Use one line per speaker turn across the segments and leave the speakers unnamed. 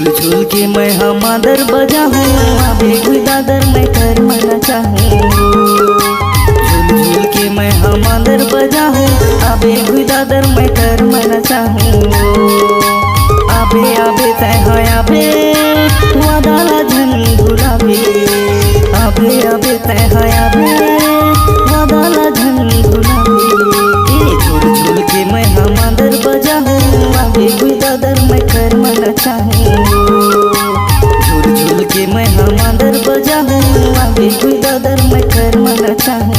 झूल के मैं हमादर बजाऊं, अबे कोई दादर मैं कर मना चाहूं। झूल झूल के मैं हमादर बजाऊं, अबे कोई दादर मैं कर मना चाहूं। आबे आबे तय है आबे वादाला झन गुलाबी, आबे आबे तय है आबे वादाला झन गुलाबी। झूल झूल के मैं हमादर बजाऊं, आबे कोई दादर मैं कर मना चाहूं। झूल झूल के मैं हमादर बजाऊं, आबे कोई दादर मैं कर मना चाहूं।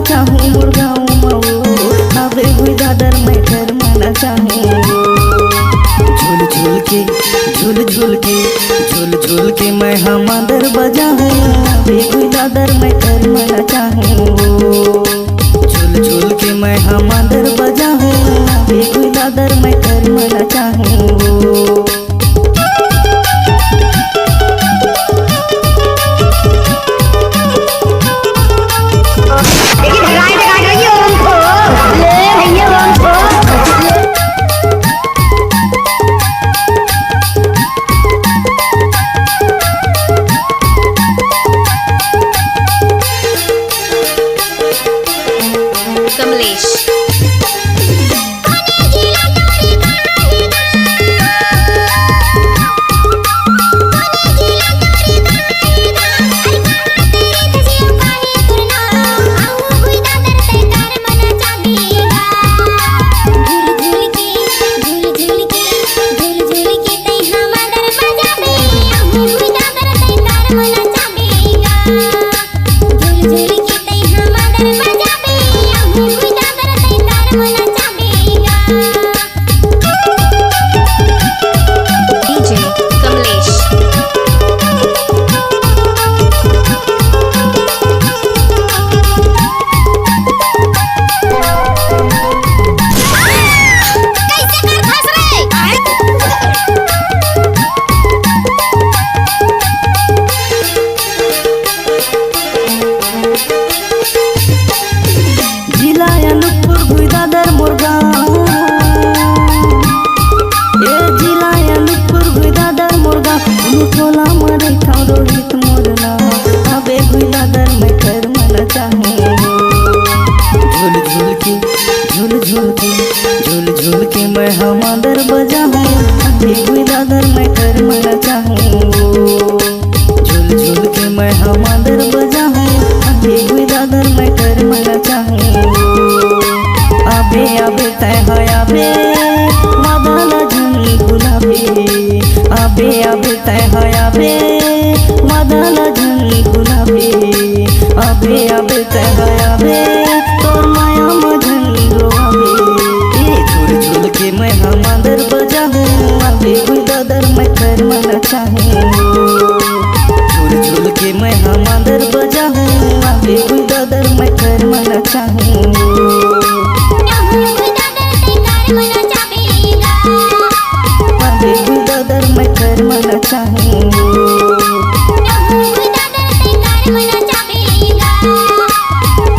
चाहूं मुर्गाओं मऊ, अबे कोई दादर मैं कर मना चाहूं। झूल झूल के झूल झूल के झूल झूल के मैं हमादर बजाऊं, अबे कोई दादर मैं कर मना चाहूं। झूल झूल के मैं हमादर बजाऊं, अबे कोई दादर मैं कर मना चाहूं।
कमलेश झूल झूल के मैं हमादर बजाऊं, अबे कोई दादर मैं कर मना चाहूं। झूल झूल के मैं हमादर बजाऊं, अबे कोई दादर मैं कर मना चाहूं। आबे आबे तय है आबे वादाला झन गुलाबी, आबे आबे तय है आबे वादाला झन गुलाबी। आबे आबे तय है आबे तोर माया मझन रोआबी। झूल झूल के मैं हमादर बजाऊं, अबे कोई दादर मैं कर मना चाहूं। झूल झूल के मैं हमादर बजाऊं, अबे कोई दादर मैं कर मना चाहूं। अबे कोई दादर मैं कर मना चाहूं।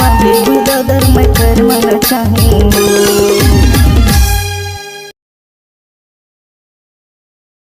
अबे कोई दादर मैं कर मना चाहूं।